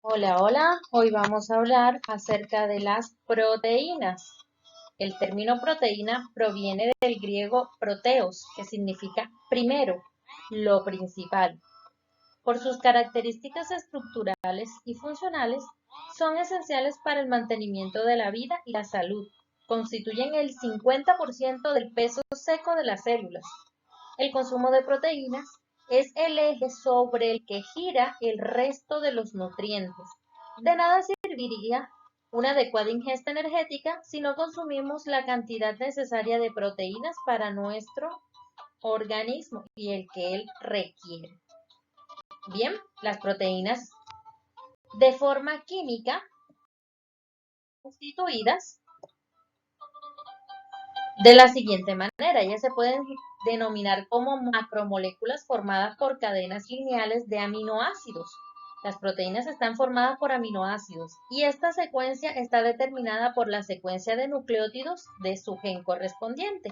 Hola, hola. Hoy vamos a hablar acerca de las proteínas. El término proteína proviene del griego proteos, que significa primero, lo principal. Por sus características estructurales y funcionales, son esenciales para el mantenimiento de la vida y la salud. Constituyen el 50% del peso seco de las células. El consumo de proteínas es el eje sobre el que gira el resto de los nutrientes. De nada serviría una adecuada ingesta energética si no consumimos la cantidad necesaria de proteínas para nuestro organismo y el que él requiere. Bien, las proteínas de forma química constituidas de la siguiente manera. Ellas se pueden denominar como macromoléculas formadas por cadenas lineales de aminoácidos. Las proteínas están formadas por aminoácidos y esta secuencia está determinada por la secuencia de nucleótidos de su gen correspondiente,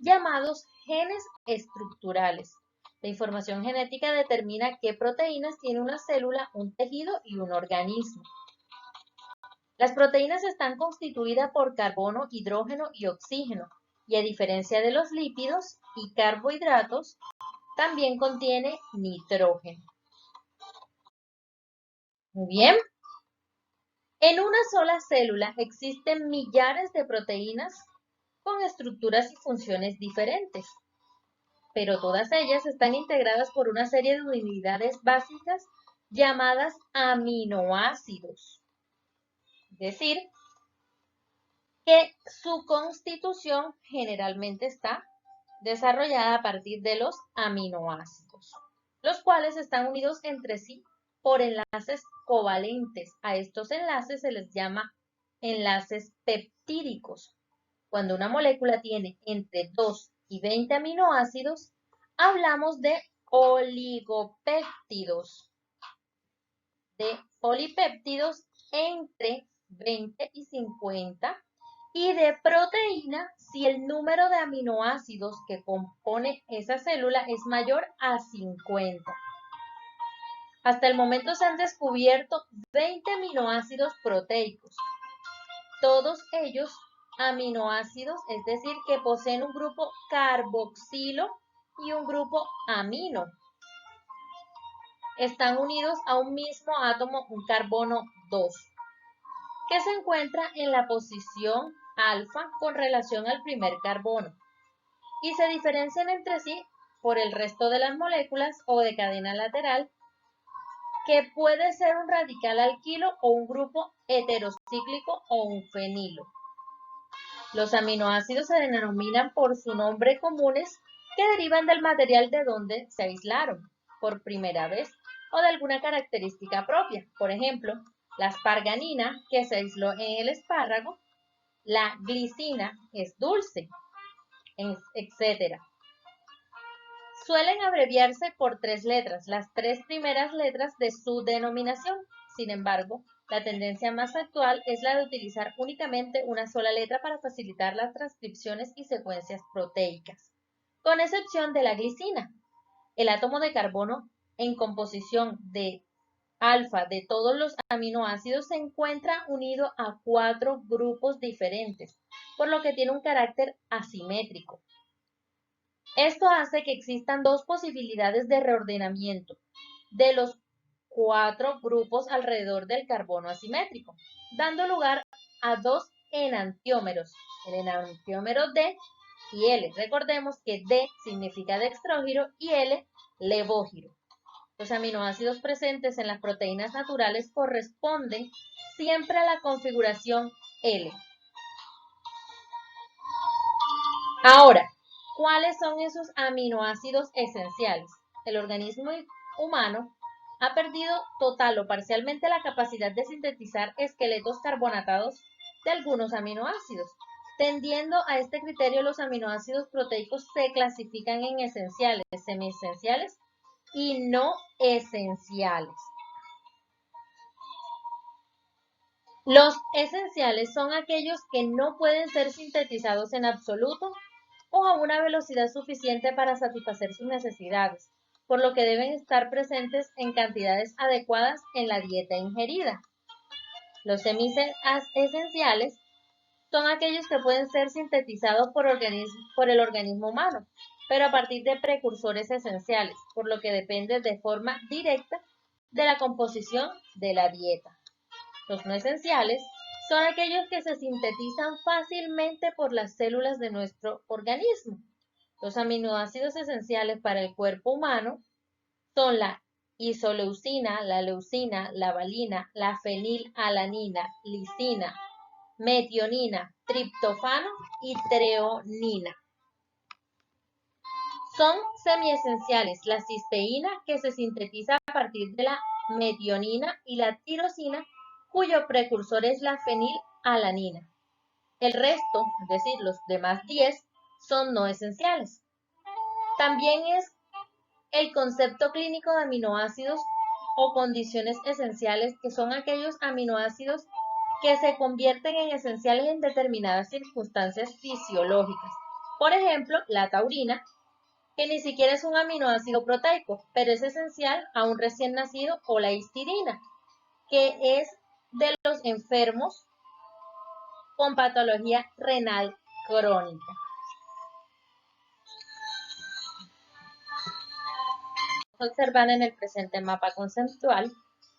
llamados genes estructurales. La información genética determina qué proteínas tiene una célula, un tejido y un organismo. Las proteínas están constituidas por carbono, hidrógeno y oxígeno, y a diferencia de los lípidos y carbohidratos, también contiene nitrógeno. Muy bien. En una sola célula existen millares de proteínas con estructuras y funciones diferentes, pero todas ellas están integradas por una serie de unidades básicas llamadas aminoácidos. Es decir, que su constitución generalmente está desarrollada a partir de los aminoácidos, los cuales están unidos entre sí por enlaces covalentes. A estos enlaces se les llama enlaces peptídicos. Cuando una molécula tiene entre 2 y 20 aminoácidos, hablamos de oligopéptidos, de polipéptidos entre 20 y 50, y de proteína si el número de aminoácidos que compone esa célula es mayor a 50. Hasta el momento se han descubierto 20 aminoácidos proteicos, todos ellos aminoácidos, es decir, que poseen un grupo carboxilo y un grupo amino. Están unidos a un mismo átomo, un carbono 2, que se encuentra en la posición alfa con relación al primer carbono, y se diferencian entre sí por el resto de las moléculas o de cadena lateral, que puede ser un radical alquilo o un grupo heterocíclico o un fenilo. Los aminoácidos se denominan por su nombre comunes, que derivan del material de donde se aislaron por primera vez o de alguna característica propia. Por ejemplo, la asparganina, que se aisló en el espárrago, la glicina es dulce, etc. Suelen abreviarse por 3 letras, las 3 primeras letras de su denominación. Sin embargo, la tendencia más actual es la de utilizar únicamente una sola letra para facilitar las transcripciones y secuencias proteicas, con excepción de la glicina. El átomo de carbono en composición de alfa de todos los aminoácidos se encuentra unido a 4 grupos diferentes, por lo que tiene un carácter asimétrico. Esto hace que existan 2 posibilidades de reordenamiento de los 4 grupos alrededor del carbono asimétrico, dando lugar a 2 enantiómeros, el enantiómero D y L. Recordemos que D significa dextrógiro y L levógiro. Los aminoácidos presentes en las proteínas naturales corresponden siempre a la configuración L. Ahora, ¿cuáles son esos aminoácidos esenciales? El organismo humano ha perdido total o parcialmente la capacidad de sintetizar esqueletos carbonatados de algunos aminoácidos. Tendiendo a este criterio, los aminoácidos proteicos se clasifican en esenciales, semiesenciales y no esenciales. Los esenciales son aquellos que no pueden ser sintetizados en absoluto o a una velocidad suficiente para satisfacer sus necesidades. por lo que deben estar presentes en cantidades adecuadas en la dieta ingerida. Los semiesenciales son aquellos que pueden ser sintetizados por el organismo humano, pero a partir de precursores esenciales, por lo que depende de forma directa de la composición de la dieta. Los no esenciales son aquellos que se sintetizan fácilmente por las células de nuestro organismo. Los aminoácidos esenciales para el cuerpo humano son la isoleucina, la leucina, la valina, la fenilalanina, lisina, metionina, triptófano y treonina. Son semiesenciales la cisteína, que se sintetiza a partir de la metionina, y la tirosina, cuyo precursor es la fenilalanina. El resto, es decir, los demás 10, son no esenciales. También es el concepto clínico de aminoácidos o condiciones esenciales, que son aquellos aminoácidos que se convierten en esenciales en determinadas circunstancias fisiológicas. Por ejemplo, la taurina, que ni siquiera es un aminoácido proteico, pero es esencial a un recién nacido, o la histidina, que es de los enfermos con patología renal crónica. Observar en el presente mapa conceptual,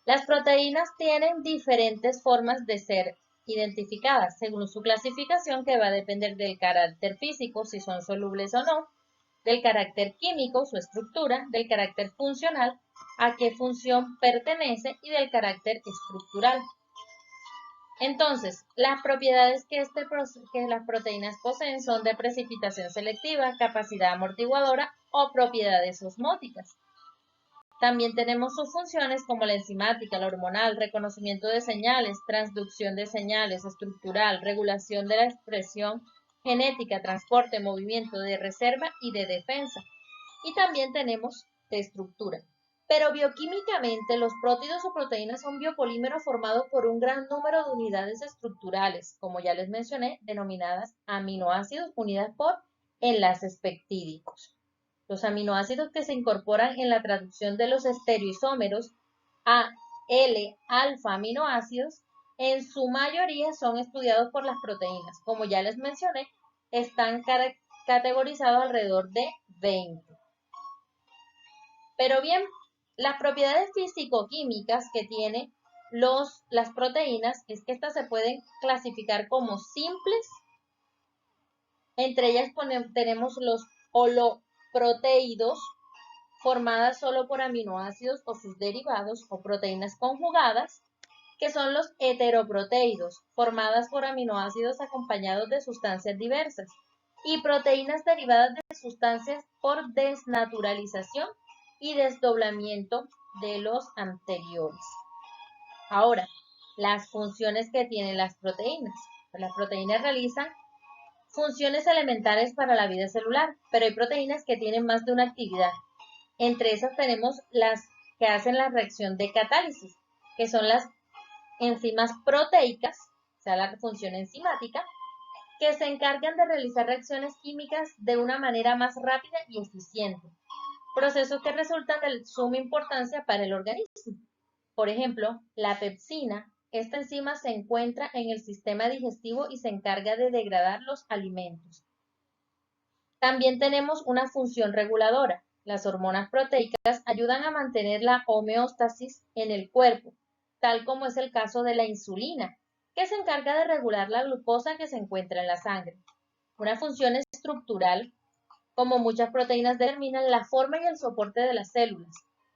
las proteínas tienen diferentes formas de ser identificadas según su clasificación, que va a depender del carácter físico, si son solubles o no, del carácter químico, su estructura, del carácter funcional, a qué función pertenece, y del carácter estructural. Entonces, las propiedades que las proteínas poseen son de precipitación selectiva, capacidad amortiguadora o propiedades osmóticas. También tenemos sus funciones como la enzimática, la hormonal, reconocimiento de señales, transducción de señales, estructural, regulación de la expresión genética, transporte, movimiento, de reserva y de defensa. Y también tenemos de estructura. Pero bioquímicamente, los prótidos o proteínas son biopolímeros formados por un gran número de unidades estructurales, como ya les mencioné, denominadas aminoácidos, unidas por enlaces peptídicos. Los aminoácidos que se incorporan en la traducción de los estereoisómeros a L-alfa aminoácidos, en su mayoría son estudiados por las proteínas. Como ya les mencioné, están categorizados alrededor de 20. Pero bien, las propiedades físico-químicas que tienen las proteínas es que estas se pueden clasificar como simples. Entre ellas tenemos los holoproteídos, formadas solo por aminoácidos o sus derivados, o proteínas conjugadas, que son los heteroproteídos, formadas por aminoácidos acompañados de sustancias diversas, y proteínas derivadas de sustancias por desnaturalización y desdoblamiento de los anteriores. Ahora, las funciones que tienen las proteínas. Las proteínas realizan funciones elementales para la vida celular, pero hay proteínas que tienen más de una actividad. Entre esas tenemos las que hacen la reacción de catálisis, que son las enzimas proteicas, o sea, la función enzimática, que se encargan de realizar reacciones químicas de una manera más rápida y eficiente, procesos que resultan de suma importancia para el organismo. Por ejemplo, la pepsina. Esta enzima se encuentra en el sistema digestivo y se encarga de degradar los alimentos. También tenemos una función reguladora. Las hormonas proteicas ayudan a mantener la homeostasis en el cuerpo, tal como es el caso de la insulina, que se encarga de regular la glucosa que se encuentra en la sangre. Una función estructural, como muchas proteínas, determinan la forma y el soporte de las células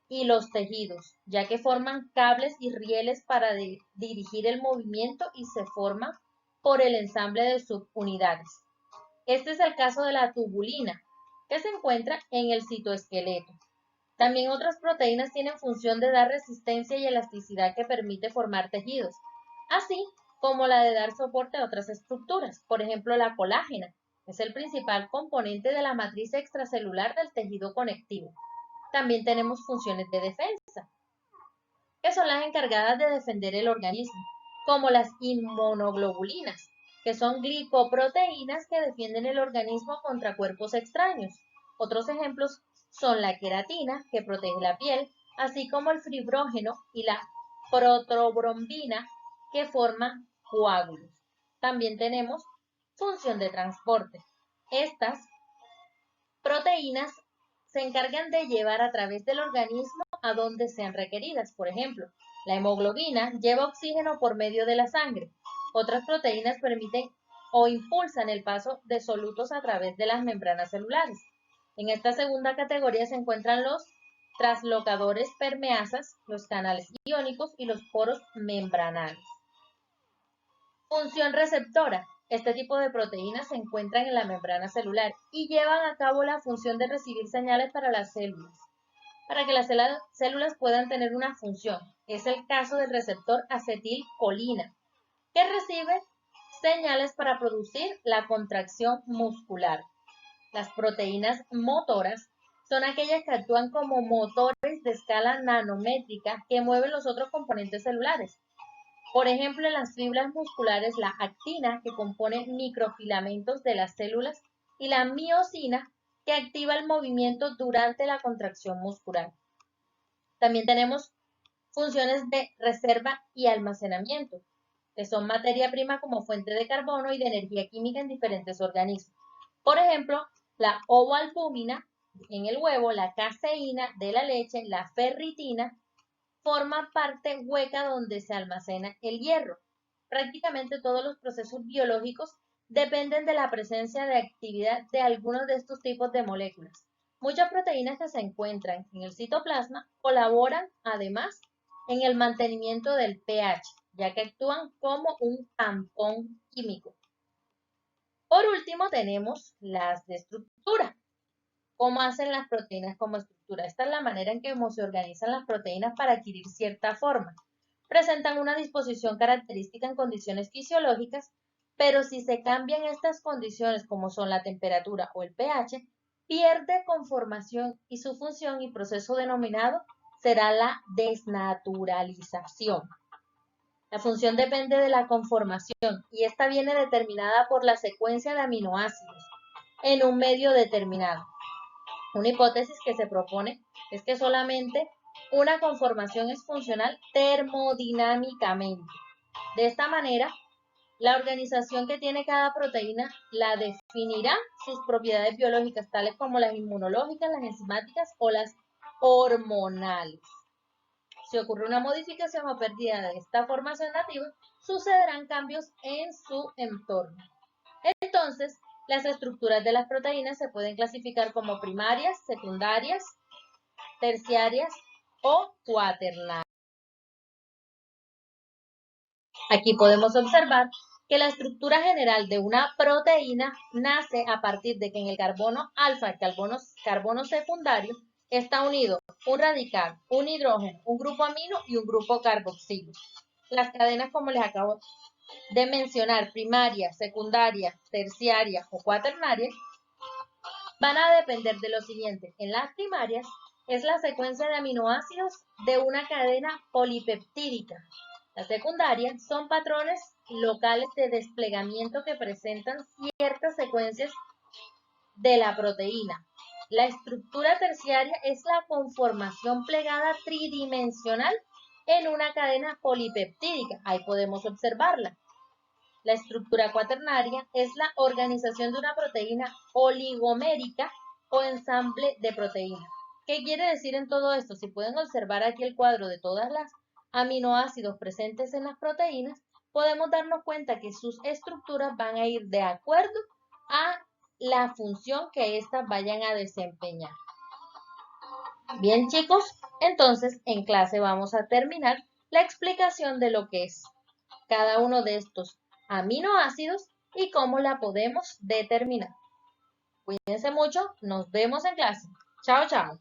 y los tejidos, ya que forman cables y rieles para dirigir el movimiento y se forman por el ensamble de subunidades. Este es el caso de la tubulina, que se encuentra en el citoesqueleto. También otras proteínas tienen función de dar resistencia y elasticidad que permite formar tejidos, así como la de dar soporte a otras estructuras. Por ejemplo, la colágena es el principal componente de la matriz extracelular del tejido conectivo. También tenemos funciones de defensa, que son las encargadas de defender el organismo, como las inmunoglobulinas, que son glicoproteínas que defienden el organismo contra cuerpos extraños. Otros ejemplos son la queratina, que protege la piel, así como el fibrógeno y la protrobrombina, que forman coágulos. También tenemos función de transporte. Estas proteínas se encargan de llevar a través del organismo a donde sean requeridas. Por ejemplo, la hemoglobina lleva oxígeno por medio de la sangre. Otras proteínas permiten o impulsan el paso de solutos a través de las membranas celulares. En esta segunda categoría se encuentran los translocadores permeasas, los canales iónicos y los poros membranales. Función receptora. Este tipo de proteínas se encuentran en la membrana celular y llevan a cabo la función de recibir señales para las células, para que las células puedan tener una función. Es el caso del receptor acetilcolina, que recibe señales para producir la contracción muscular. Las proteínas motoras son aquellas que actúan como motores de escala nanométrica que mueven los otros componentes celulares. Por ejemplo, en las fibras musculares, la actina, que compone microfilamentos de las células, y la miosina, que activa el movimiento durante la contracción muscular. También tenemos funciones de reserva y almacenamiento, que son materia prima como fuente de carbono y de energía química en diferentes organismos. Por ejemplo, la ovoalbúmina en el huevo, la caseína de la leche, la ferritina, forma parte hueca donde se almacena el hierro. Prácticamente todos los procesos biológicos dependen de la presencia de actividad de algunos de estos tipos de moléculas. Muchas proteínas que se encuentran en el citoplasma colaboran además en el mantenimiento del pH, ya que actúan como un tampón químico. Por último tenemos las de estructura. ¿Cómo hacen las proteínas como estructura? Esta es la manera en que se organizan las proteínas para adquirir cierta forma. Presentan una disposición característica en condiciones fisiológicas, pero si se cambian estas condiciones como son la temperatura o el pH, pierde conformación y su función y proceso denominado será la desnaturalización. La función depende de la conformación y esta viene determinada por la secuencia de aminoácidos en un medio determinado. Una hipótesis que se propone es que solamente una conformación es funcional termodinámicamente. De esta manera, la organización que tiene cada proteína la definirá sus propiedades biológicas, tales como las inmunológicas, las enzimáticas o las hormonales. Si ocurre una modificación o pérdida de esta formación nativa, sucederán cambios en su entorno. Entonces, las estructuras de las proteínas se pueden clasificar como primarias, secundarias, terciarias o cuaternarias. Aquí podemos observar que la estructura general de una proteína nace a partir de que en el carbono alfa, el carbono secundario, está unido un radical, un hidrógeno, un grupo amino y un grupo carboxilo. Las cadenas, como les acabo de mencionar, primaria, secundaria, terciaria o cuaternaria, van a depender de lo siguiente. En las primarias es la secuencia de aminoácidos de una cadena polipeptídica. Las secundarias son patrones locales de desplegamiento que presentan ciertas secuencias de la proteína. La estructura terciaria es la conformación plegada tridimensional en una cadena polipeptídica. Ahí podemos observarla. La estructura cuaternaria es la organización de una proteína oligomérica o ensamble de proteínas. ¿Qué quiere decir en todo esto? Si pueden observar aquí el cuadro de todas las aminoácidos presentes en las proteínas, podemos darnos cuenta que sus estructuras van a ir de acuerdo a la función que éstas vayan a desempeñar. Bien, chicos, entonces en clase vamos a terminar la explicación de lo que es cada uno de estos aminoácidos y cómo la podemos determinar. Cuídense mucho, nos vemos en clase. Chao, chao.